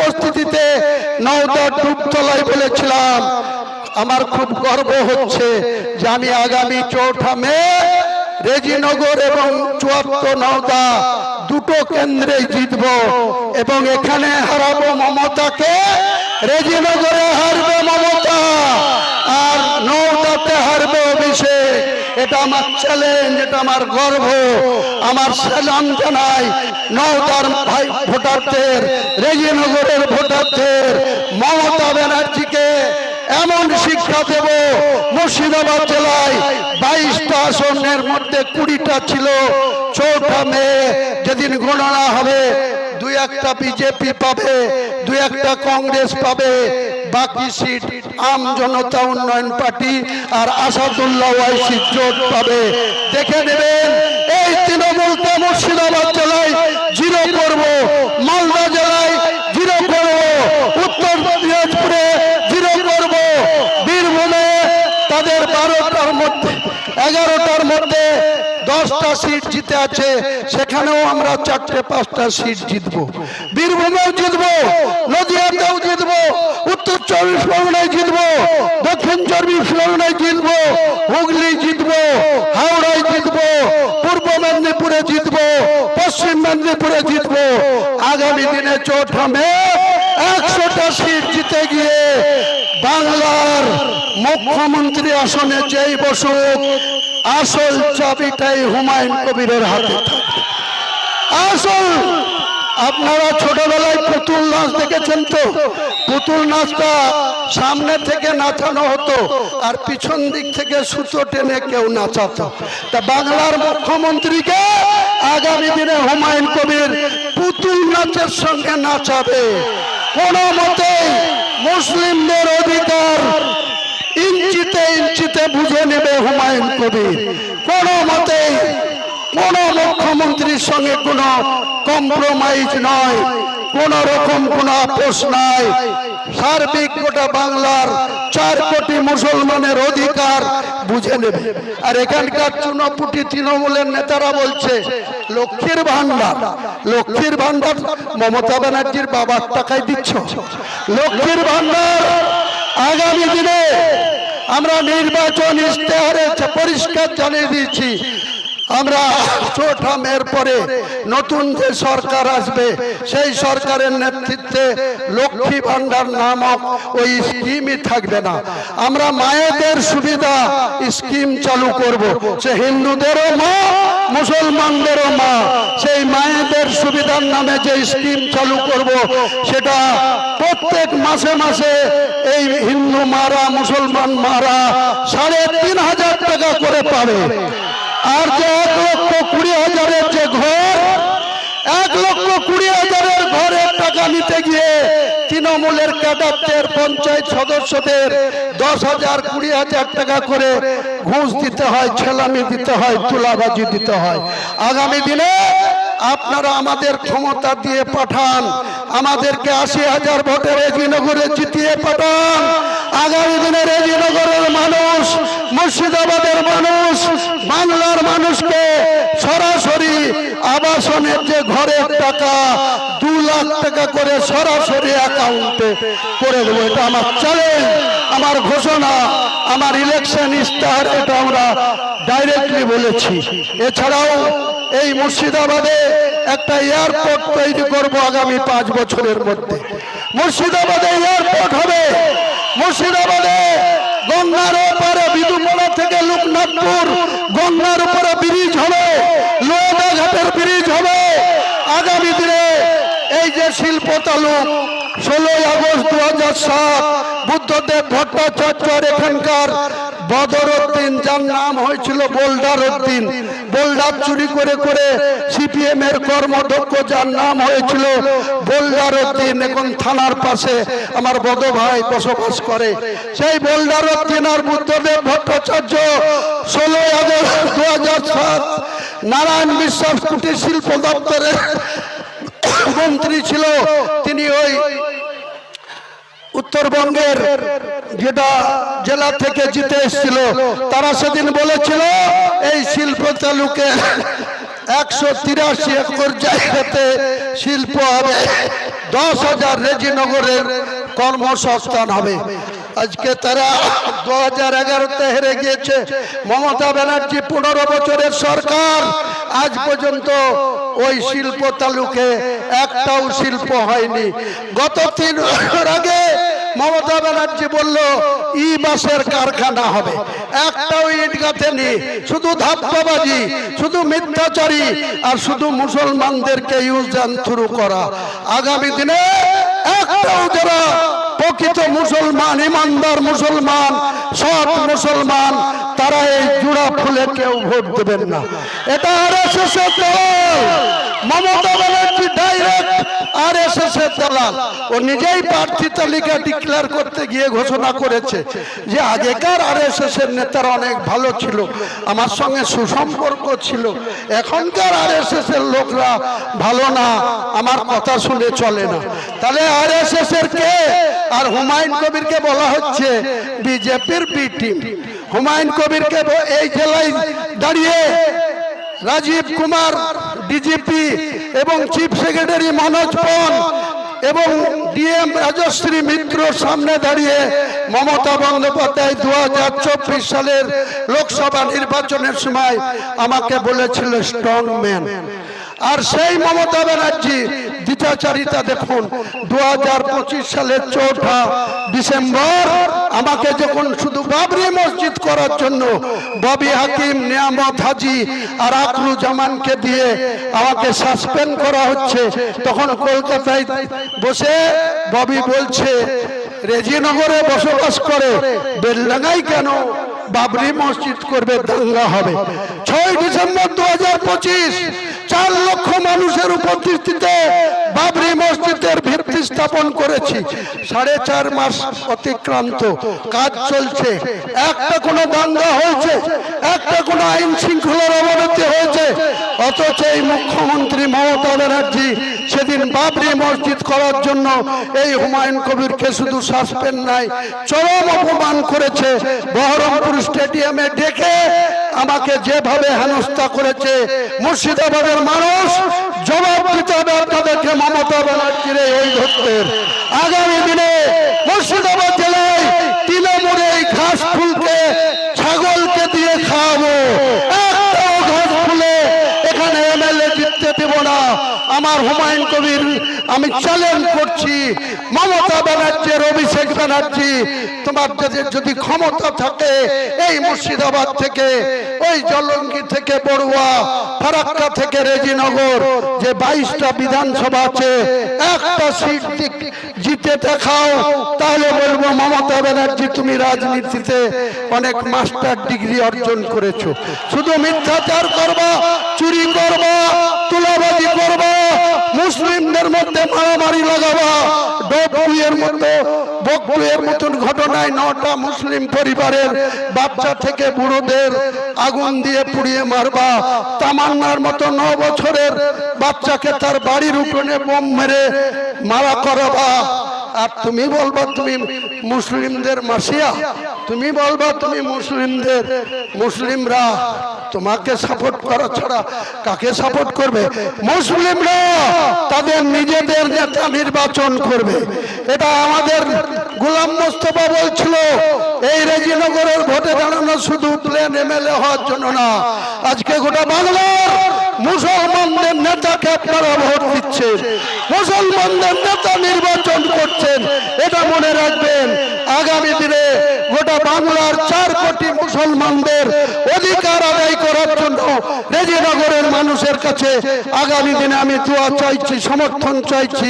উপস্থিতিতে নওদা ডুবতলায় বলেছিলাম আমার খুব গর্ব হচ্ছে যে আমি আগামী 4 মে রেজিনগর এবং 74 নওদা দুটো কেন্দ্রে জিতব এবং এখানে হারাবো মমতাকে, রেজিনগরে হারবে মমতা আর নওদাতে হারবে অভিষেক। এটা আমার চ্যালেঞ্জ, এটা আমার গর্ব। আমার সালাম জানাই নওদার ভাই ভোটারদের, রেজিনগরের ভোটারদের। মমতা ব্যানার্জিকে এমন শিক্ষা দেব, মুর্শিদাবাদ জেলায় 22টা আসনের মধ্যে 20টা ছিল। 4 মে যেদিন গণনা হবে 2-1টা বিজেপি পাবে, 2-1টা কংগ্রেস পাবে, বাকি সিট আম জনতা উন্নয়ন পার্টি আর আসাদুল্লাহ ওয়াইসি জোট পাবে। দেখে নেবেন এই তৃণমূলকে মুর্শিদাবাদ জেলায় 0 করব, মালদা জেলায় 0 করব, উত্তর দিনাজপুরে 0 করব, বীরভূমে তাদের 12টার মধ্যে 11টার মধ্যে 10টা সিট জিতে আছে, সেখানেও আমরা 4-5টা সিট জিতবো। বীরভূমেও জিতবো, নদিয়াতেও জিতবো, উত্তর 24 পরগনায় জিতবো, দক্ষিণ 24 পরগনায় জিতবো, হুগলি জিতবো, হাওড়ায় জিতবো, পূর্ব মেদিনীপুরে জিতবো, পশ্চিম মেদিনীপুরে জিতবো। আগামী দিনে 4 মে 100টা সিট জিতে গিয়ে বাংলার মুখ্যমন্ত্রী আসনে যেই বসুক, আসল চাবিটাই হুমায়ুন কবিরের হাতে থাকবে। আসল আপনারা ছোটবেলায় পুতুল নাচ দেখেছেন তো? পুতুল নাচটা সামনে থেকে নাচানো হতো আর পিছন দিক থেকে সুতো টেনে কেউ নাচাতো। তা বাংলার মুখ্যমন্ত্রীকে আগামী দিনে হুমায়ুন কবির পুতুল নাচের সঙ্গে নাচাবে। কোনো মতে মুসলিমদের অধিকার ইঞ্চিতে ইঞ্চিতে বুঝে নেবে হুমায়ুন কবির। কোনো মতে কোন মুখ্যমন্ত্রীর সঙ্গে কোনো কম্প্রোমাইজ নয়, কোন রকম কোন আপোষ নাই। সার্বিক গোটা বাংলার 4 কোটি মুসলমানের অধিকার বুঝে নেবে। আর এখানকার চুনাপুটি তৃণমূলের নেতারা বলছে লক্ষ্মীর ভান্ডার, লক্ষ্মীর ভান্ডার মমতা ব্যানার্জির বাবার টাকায় দিচ্ছ। লক্ষ্মীর ভান্ডার আগামী দিনে আমরা নির্বাচন ইশতেহারে পরিষ্কার জানিয়ে দিয়েছি, আমরা 4 মের পরে নতুন যে সরকার আসবে সেই সরকারের নেতৃত্বে লক্ষ্মী ভান্ডার নামক ওই স্কিমই থাকবে না। আমরা মায়েদের সুবিধা স্কিম চালু করব, সে হিন্দুদেরও মা মুসলমানদেরও মা। সেই মায়েদের সুবিধার নামে যে স্কিম চালু করব সেটা প্রত্যেক মাসে মাসে এই হিন্দু মারা মুসলমান মারা 3,500 টাকা করে পাবে। আর যে 1,20,000-এর যে ঘর, 1,20,000-এর ঘরের টাকা নিতে গিয়ে তৃণমূলের ক্যাডারদের পঞ্চায়েত সদস্যদের 10,000 20,000 টাকা করে ঘুষ দিতে হয়, ছেলামি দিতে হয়, তুলাবাজি দিতে হয়। আগামী দিনে আপনারা আমাদের ক্ষমতা দিয়ে পাঠান, আমাদেরকে 80,000 ভোটে রেজিনগরে জিতিয়ে পাঠান। আগামী দিনে রেজিনগরের মানুষ, মুর্শিদাবাদের মানুষ, বাংলার মানুষকে সরাসরি আবাসনের যে ঘরের টাকা 2 লাখ টাকা করে সরাসরি অ্যাকাউন্টে করে দেবো। এটা আমার চ্যালেঞ্জ, আমার ঘোষণা, আমার ইলেকশন ইশতেহার, এটা আমরা ডাইরেক্টলি বলেছি। এছাড়াও এই মুর্শিদাবাদে একটা এয়ারপোর্ট তৈরি করব আগামী 5 বছরের মধ্যে। মুর্শিদাবাদে এয়ারপোর্ট হবে, মুর্শিদাবাদে গঙ্গার ওপারে বিদুপাড়া থেকে লোকনাথপুর গঙ্গার উপরে ব্রিজ হবে, লোহাদা ঘাটের ব্রিজ হবে। আগামী দিনে এই যে শিল্প তালুক 16 আগস্ট 2007 বুদ্ধদেব ভট্টাচার্যর এখানকার বদরউদ্দিন, যার নাম হয়েছিল বোল্ডার উদ্দিন, বোল্ডার চুরি করে করে সিপিএম এর কর্মদক্ষ, যার নাম হয়েছিল বোল্ডার উদ্দিন, এখন থানার পাশে আমার বড় ভাই বসবাস করে। সেই বোল্ডার উদ্দিন আর বুদ্ধদেব ভট্টাচার্য 16 আগস্ট 2007 নারায়ণ বিশ্বাস কুটির শিল্প দপ্তরের মন্ত্রী ছিল। তিনি ওই উত্তরবঙ্গের যেটা জেলা থেকে জিতে এসেছিল, তারা সেদিন বলেছিল এই শিল্প তালুকে 183 একর জায়গাতে শিল্প হবে, 10,000 রেজিনগরের কর্মসংস্থান হবে। আজকে তারা 2011-তে হেরে গিয়েছে। মমতা ব্যানার্জি 15 বছরের সরকার, আজ পর্যন্ত ওই শিল্প তালুকে একটাও শিল্প হয়নি। গত 3 বছর আগে মমতা ব্যানার্জি বলল ই বাসের কারখানা হবে, একটাও ইট গাঁথেনি। শুধু ধাপ্পাবাজি, শুধু মিথ্যাচারী, আর শুধু মুসলমানদেরকে ইউজ অ্যান্ড থ্রু করা। আগামী দিনে একটাও যারা প্রকৃত মুসলমান, ইমানদার মুসলমান, সৎ মুসলমান, তারা এই জোড়া ফুলে কেউ ভোট দেবেন না। এটা আরএসএস এর দল। মমতা ব্যানার্জি ডাইরেক্ট আরএসএস এর দালাল। ও নিজেই প্রার্থী তালিকা ডিক্লেয়ার করতে গিয়ে ঘোষণা করেছে যে আগেকার আরএসএস এর নেতারা অনেক ভালো ছিল, আমার সঙ্গে সুসম্পর্ক ছিল, এখনকার আরএসএস এর লোকরা ভালো না, আমার কথা শুনে চলে না। তাহলে আরএসএস এর কে? আর হুমায়ুন কবিরকে বলা হচ্ছে বিজেপির বি টিম। হুমায়ুন কবিরকে এই জেলায় দাঁড়িয়ে রাজীব কুমার ডিজিপি এবং চিফ সেক্রেটারি মনোজ পন এবং ডিএম রাজশ্রী মিত্রর সামনে দাঁড়িয়ে মমতা বন্দ্যোপাধ্যায় 2024 সালের লোকসভা নির্বাচনের সময় আমাকে বলেছিল স্ট্রং ম্যান। আর সেই মমতা ব্যানার্জি দ্বিচারিতা দেখুন। 2025 সালের 4 ডিসেম্বর আমাকে যখন শুধু বাবরি মসজিদ করার জন্য ববি হাকিম, নিয়ামত হাজি আর আকরু জামানকে দিয়ে আমাকে সাসপেন্ড করা হচ্ছে, তখন কলকাতায় বসে ববি বলছে রেজিনগরে বসবাস করে, বেলডাঙ্গায় কেন বাবরি মসজিদ করবে, দাঙ্গা হবে। 6 ডিসেম্বর 2025 4 লক্ষ মানুষের উপস্থিতিতে বাবরি মসজিদের ভিত্তি স্থাপন করেছি। 4.5 মাস অতিক্রান্ত, কাজ চলছে, একটা কোনো দাঙ্গা হয়েছে, একটা কোনো আইন শৃঙ্খলার অবনতি হয়েছে? অথচ এই মুখ্যমন্ত্রী মমতা ব্যানার্জি সেদিন বাবরি মসজিদ করার জন্য এই হুমায়ুন কবিরকে শুধু সাসপেন্ড নাই, চরম অপমান করেছে। বহরমপুর স্টেডিয়ামে ডেকে আমাকে যেভাবে হেনস্থা করেছে, মুর্শিদাবাদের মানুষ জবাব দিতে হবে আপনাদেরকে মমতা ব্যানার্জির এই ধরতের। আগামী দিনে মুর্শিদাবাদ জেলায় তৃণমূলে এই ঘাস ফুলকে ছাগলকে দিয়ে খাওয়াবো, একটাও ঘাস ফুলে এখানে এমএলএ জিততে দেব না। আমার হুমায়ুন কবির আমি চ্যালেঞ্জ করছি, মমতা ব্যানার্জি, অভিষেক ব্যানার্জি, তোমার যদি ক্ষমতা থাকে এই মুর্শিদাবাদ থেকে, ওই জলঙ্গি থেকে বড়ুয়া, ফারাক্কা থেকে রেজিনগর, যে 22টা বিধানসভা আছে, একটা সিট জিতে দেখাও, তাহলে বলবো মমতা ব্যানার্জি তুমি রাজনীতিতে অনেক মাস্টার ডিগ্রি অর্জন করেছো। শুধু মিথ্যাচার করবা, চুরি করবা, তুলাবাজি করবা, মুসলিমদের মধ্যে মারামারি লাগাবা, বকবুয়ের মতন ঘটনায় 9টা মুসলিম পরিবারের বাচ্চা থেকে বুড়োদের আগুন দিয়ে পুড়িয়ে মারবা, তামান্নার মতো 9 বছরের বাচ্চাকে তার বাড়ির উঠোনে বোম মেরে মারা করাবা। আর তুমি বলবা তুমি মুসলিমদের মাসিয়া, তুমি বলবা তুমি মুসলিমদের, মুসলিমরা তোমাকে সাপোর্ট করা ছাড়া কাকে সাপোর্ট করবে? মুসলিমরা তাদের নিজেদের নেতা নির্বাচন করবে। এটা আমাদের গোলাম মোস্তফা বলছিল, এই রেজিনগরের ভোটে দাঁড়ানো শুধু প্লেন এমএলএ হওয়ার জন্য না, আজকে গোটা বাংলার মুসলমানদের নেতাকে আপনারা ভোট দিচ্ছেন, মুসলমানদের নেতা নির্বাচন করছেন। এটা মনে রাখবেন, আগামী দিনে গোটা বাংলার 4 কোটি মুসলমানদের অধিকার আদায় করার জন্য রেজিনগরের মানুষের কাছে আগামী দিনে আমি দোয়া চাইছি, সমর্থন চাইছি।